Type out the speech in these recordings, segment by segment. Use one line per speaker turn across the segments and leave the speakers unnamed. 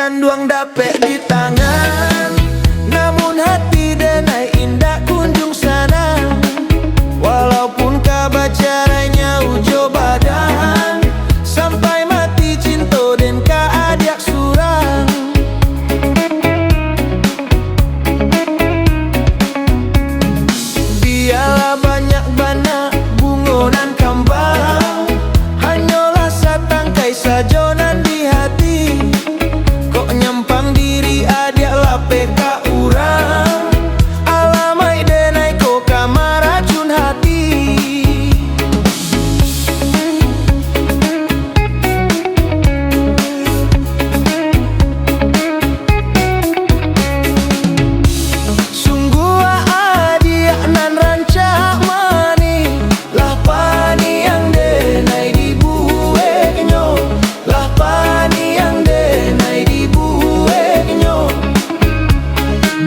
kanduang dapet di tangan, namun hati denai indah kunjung sana. Walaupun kabar caranya ujo badan, sampai mati cinta dan ka adiak surang. Biarlah banyak bana bungonan kambang, hanyalah satangkai sajonan di hati. Kok nyempang diri adiak lape ka urang, alamai denai ko kamar racun hati. Sungguh adiak nan rancak mani, lah pani yang denai dibueknyo, lah pani yang denai dibueknyo.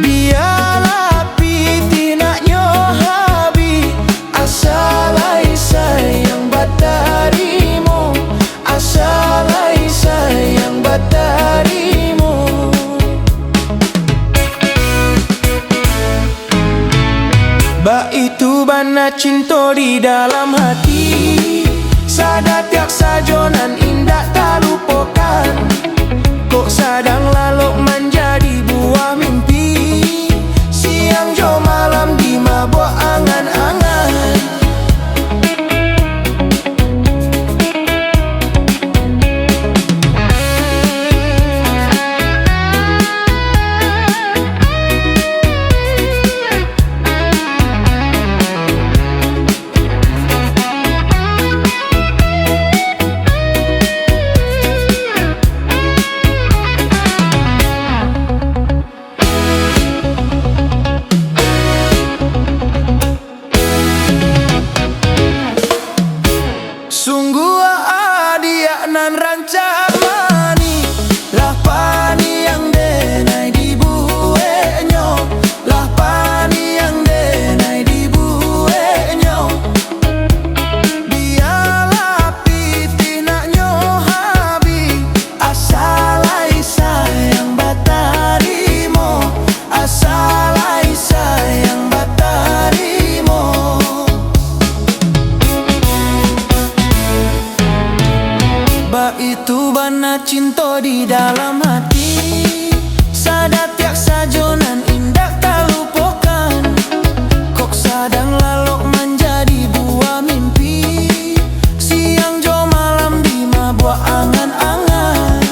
Biarlah piti naknyo habi, asalai sayang batarimo, asalai sayang batarimo. Ba itu bana cinta di dalam hati, sada tiak sajonan indah tak lupakan. Kok sadang lalok menjadi buah mimpi, siang jo malam di mabuk angan-angan. Sungguh adiak nan rancak mani, lah pani yang denai dibueknyo, lah pani yang denai dibueknyo. Biarlah piti naknyo habi, asalai sayang batarimo, asalai sayang batarimo. Ba itu bana cinta di dalam hati, sada tiak sajonan indah tak lupakan. Kok sadang lalok menjadi buah mimpi, siang jo malam di mabuk angan-angan.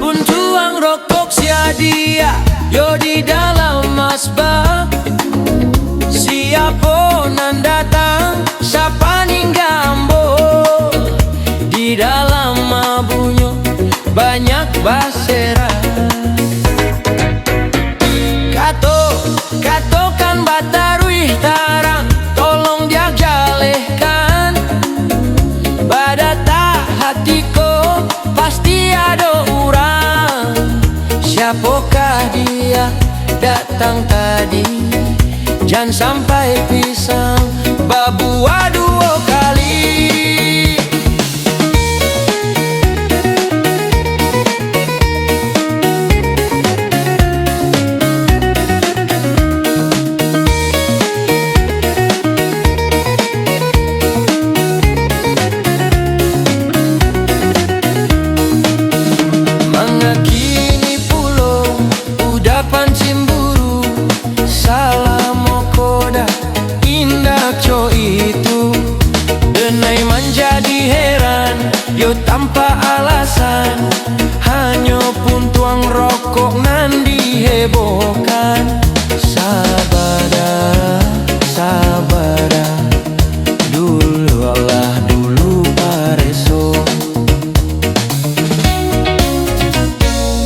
Puntuang rokok siadia yo di dalam masbah. Siapa nan datang, siapa ninggambo, di dalam mabunyo banyak basera. Katokan batarui tarang, tolong dia jalehkan. Badata hatiko pasti ada orang. Siapakah dia datang tadi? Jangan sampai pisang babua dua kali. Mengakini pulau udapan cimburu, salam koda indah co itu. Denai menjadi heran yo tanpa alasan. dihebohkan. Sabada, sabada, dulu Allah dulu pareso.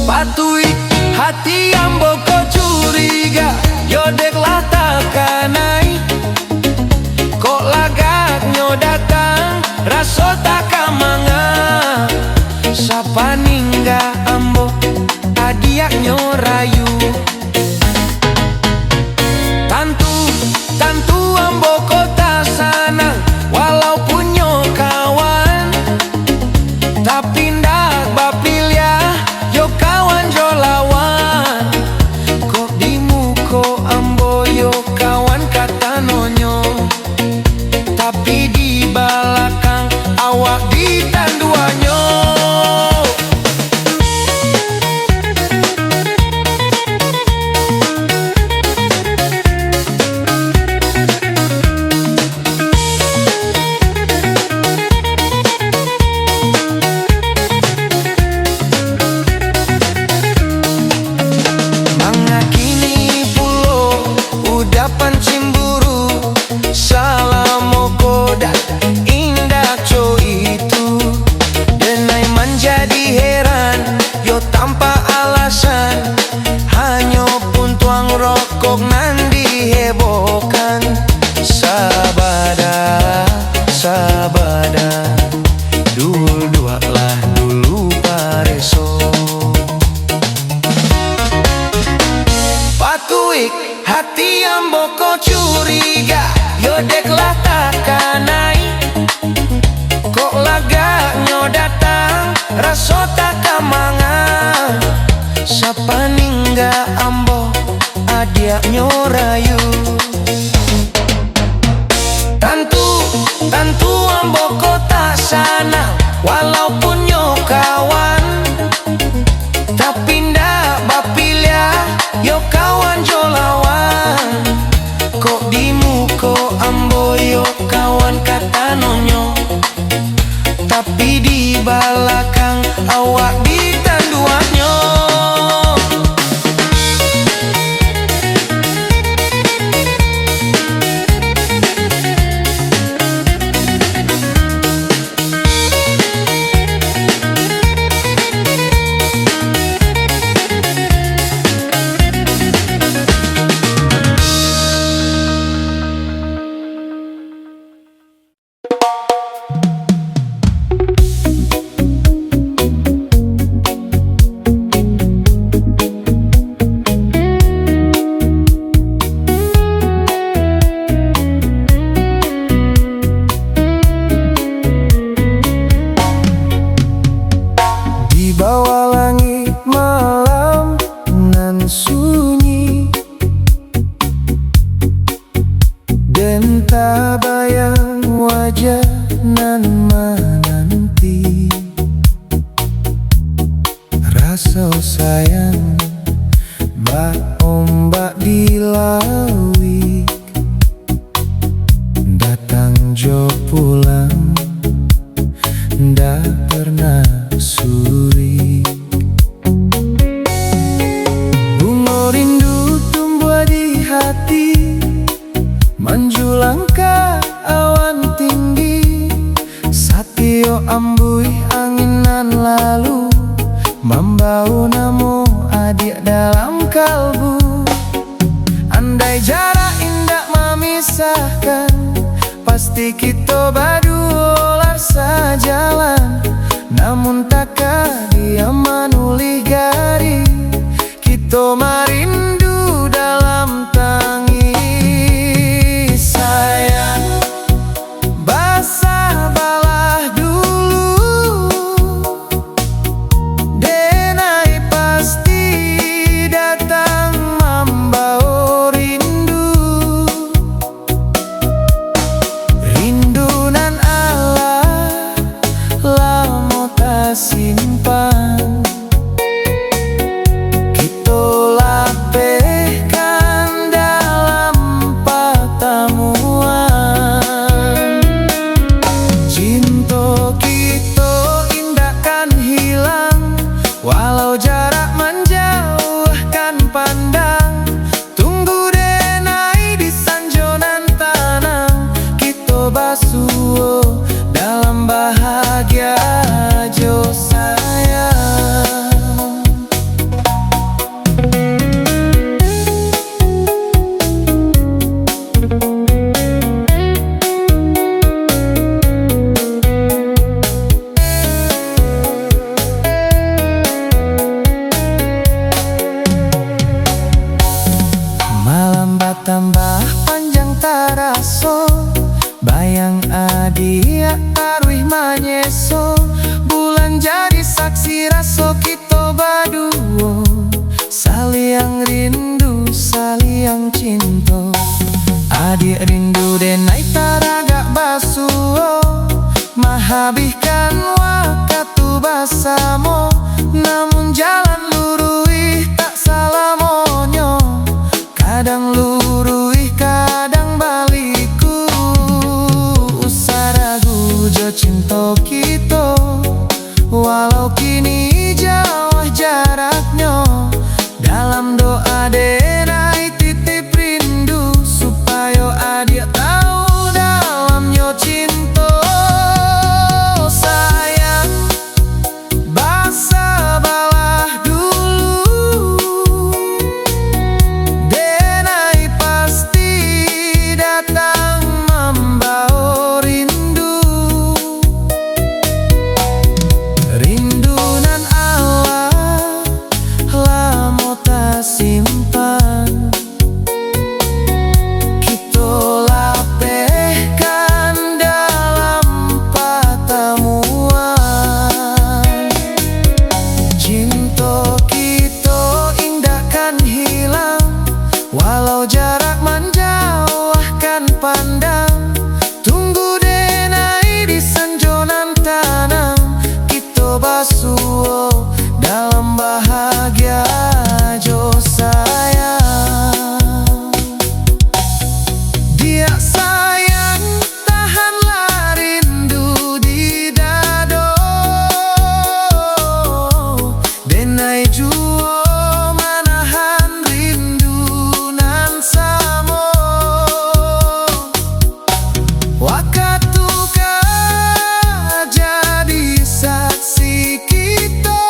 Patui hati yang boko curiga, yodek lah takanai. Kok lagaknya datang, raso takamanga. Sapa ningga ambo, adiaknya rayu. Tantu ambo kota sana, walaupun nyo kawan. Tapi ndak bapilya, yo kawan jo lawan. Kok di muko ambo yo kawan kata nonyo. Tapi di belakang awak di tanduanyo. Mangakini pulo udapan cimburu, salam mokoda indah co itu. Denai menjadi heran, yo tanpa alasan. Hanya pun tuang rokok nan dihebohkan. Sabada, sabada, dulu lah dulu pareso. Patuik hati yang boko curiga, yodek lah takanai. Kok lagaknya datang, raso takamanga. Sapa ningga ambo, adiaknya rayu. Tantu ambo kota sana, walaupun nyo kawan. Tapi ndak bapilya, yo kawan jo lawan. Kok di muko ambo yo kawan kata nonyo. Tapi di belakang awak di tanduanyo. Di bawah langit malam nan sunyi, dan tak bayang wajah nan menanti. Rasa sayang bak ombak di lawik, datang jo pulang ndak pernah suri. Bunga rindu tumbuh di hati, menjulang ke awan tinggi. Satyo ambui anginan lalu, membau namo adik dalam kalbu. Andai jarak indah memisahkan, pasti kita berdua lar sejalan. Namun takkan dia manulih gari, kita merindu dalam tangis. Sayang, basah balah dulu, denai pasti datang membawa rindu. Rindu nan Allah lama tak simpan, kita lape tambah panjang taraso, bayang adia arwih manyeso, bulan jadi saksi raso kita baduo, saliang rindu saliang cinta. Adik rindu denai taraga basuo, mahabihkan wakatu basamo, namun jalan lurui tak salah monyo, kadang lurui kadang baliku, usaragu jo cinta kita, walau kini jauh jaraknya, dalam doa denai titip rindu, supaya adik tahu dalamnya cinta. Sayang, basa balah dulu, denai pasti datang membawa rindu. Rindu nan Allah lamo tak simpan, kita lapehkan dalam pertemuan. Cinta kita indahkan hilang, walau jarak menjauhkan pandang. Tunggu denai di sanjonan tanam, kita basuo dalam bahagia jo sayang. Dia sayang, tahanlah rindu di dado, denai juo manahan rindu nan samo. Waktu kau jadi saksi kita,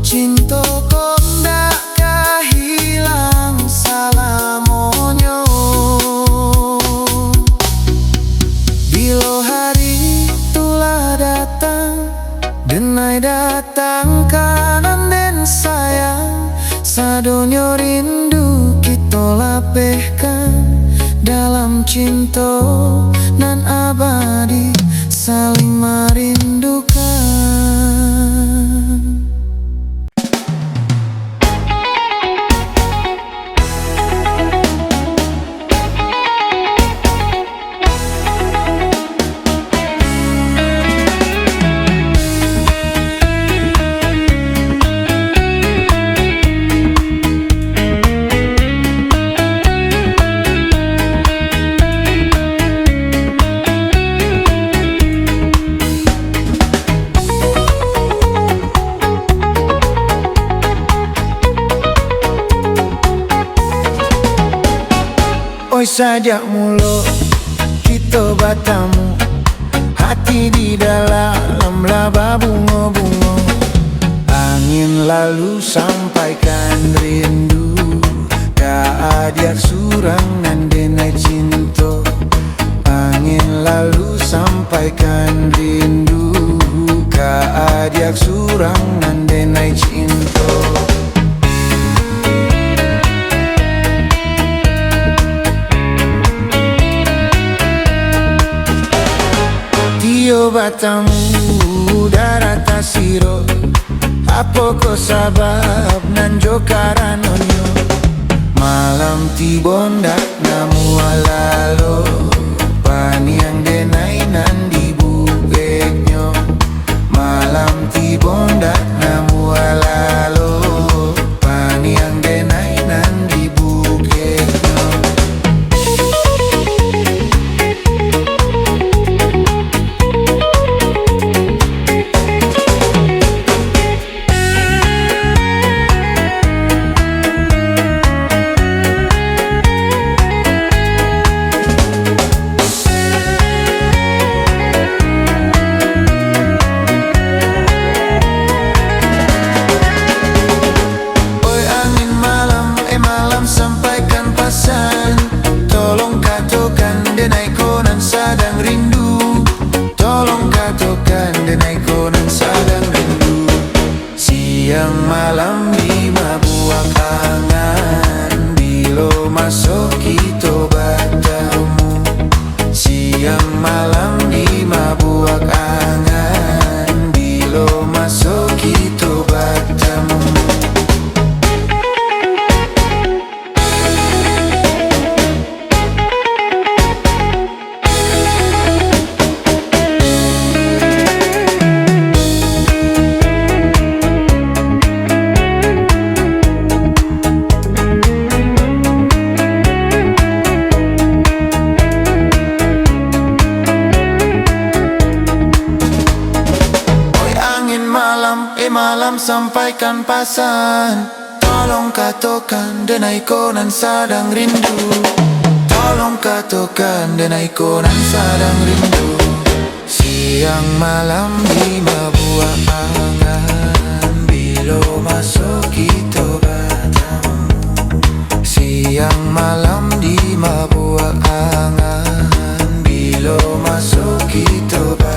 cinta kau ndak hilang salamonyo. Bila hari itulah datang, denai datang kanan den sayang, sadonyo rindu kita lapehkan dalam cinta nan abadi, saling merindukan. Oi sajak mulu kita bertemu, hati di dalam laba bunga-bunga. Angin lalu sampaikan rindu, keadian surangan denai cinta. Angin lalu sampaikan rindu, keadian surangan denai cinta. Tio batamu darata siro, apa ko sabab nanjo karanonyo. Malam tibondak namu alalo, paniang denai nandi bubeknyo. Malam tibondak namu alalo, paniang denai nandi bubeknyo. malam sampaikan pesan. Tolong katakan denai konan sadang rindu. Tolong katakan denai konan sadang rindu. Siang malam di buah angan, bila masuk kita bertemu. Siang malam di buah angan, bila masuk kita bertemu.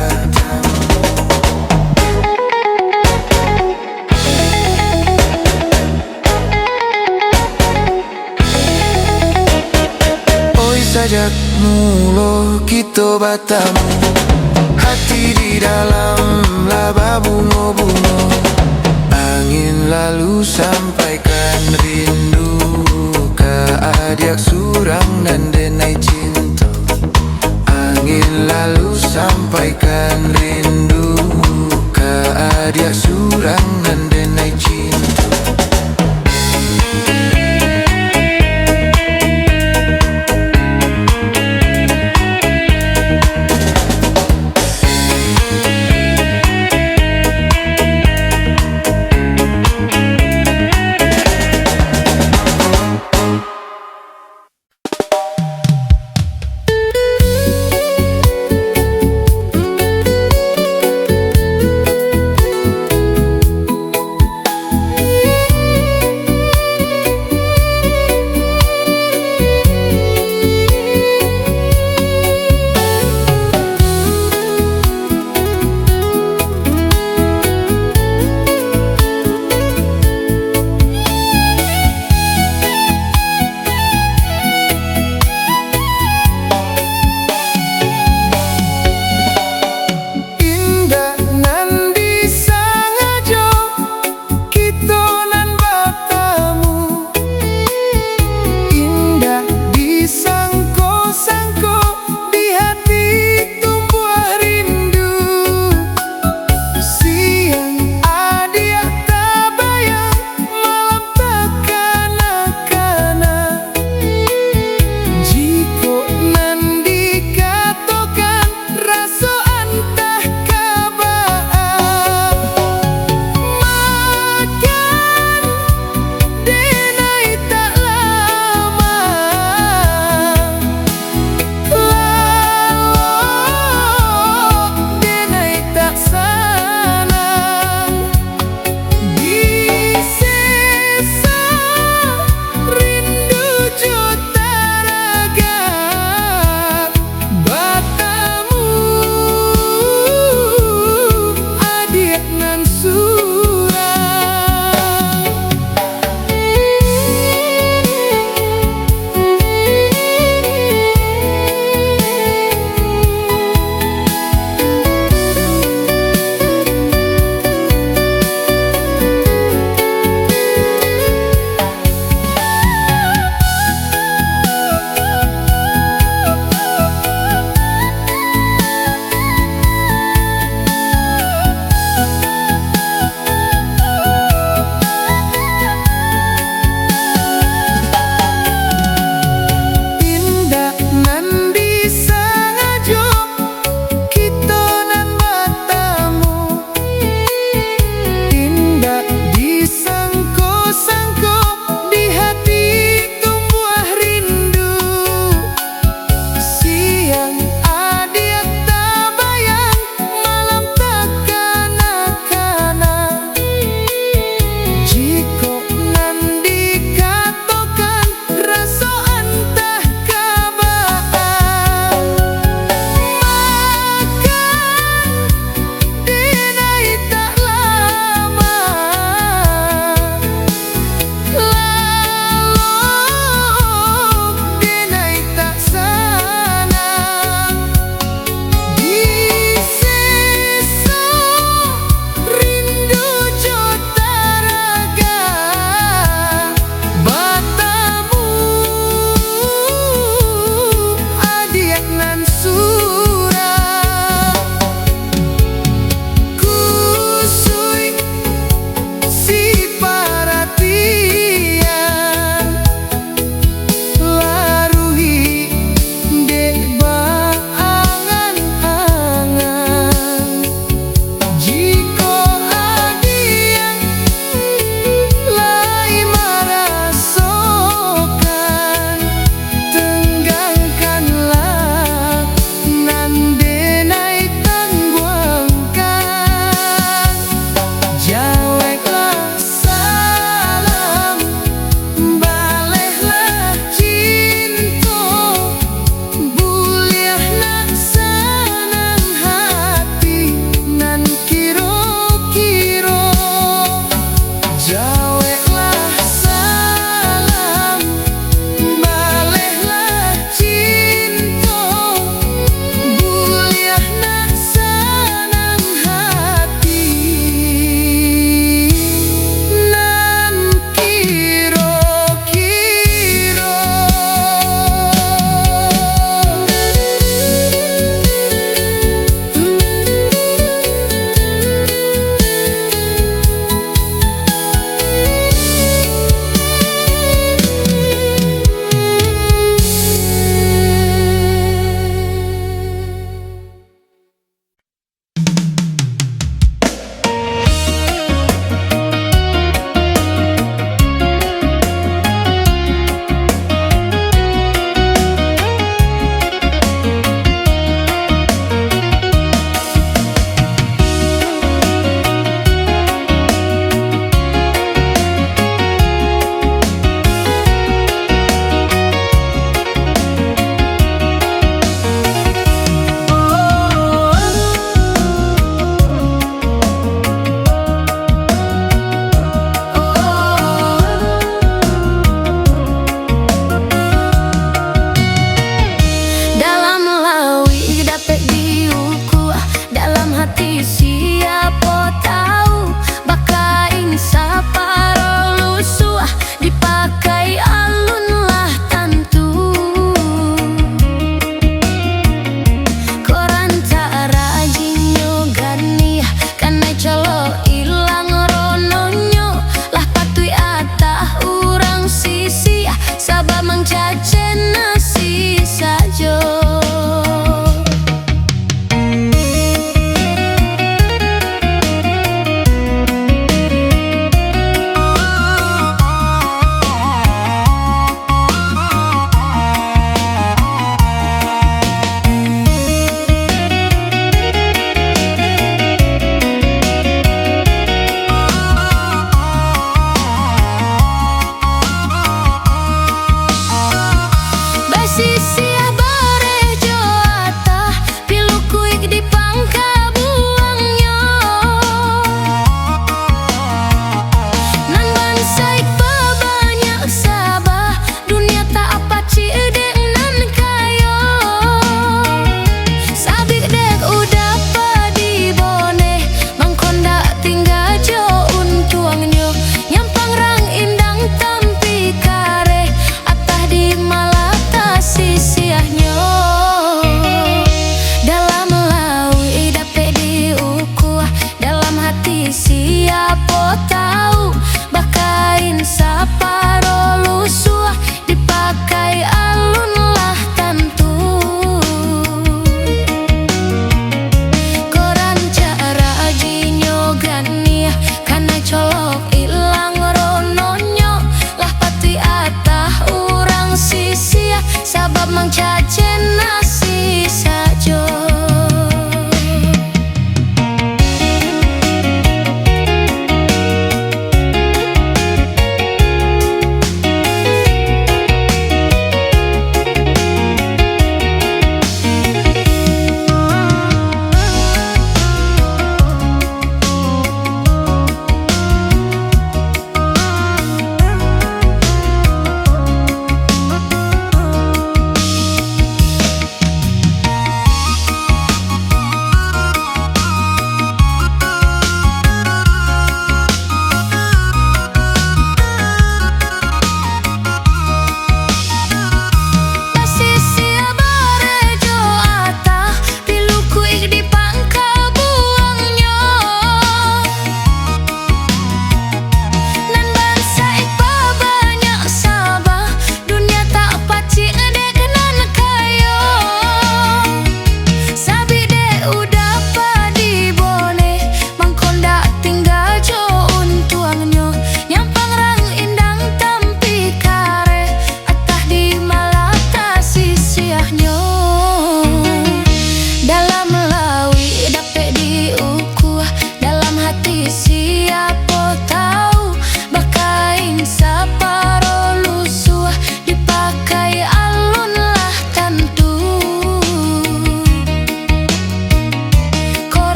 Oi sajak mula kita bertemu. Hati di dalam laba bunga-bunga. Angin lalu sampaikan rindu ke adik surang dan denai cinta. Angin lalu sampaikan rindu ke adik surang dan denai cinta. Jauh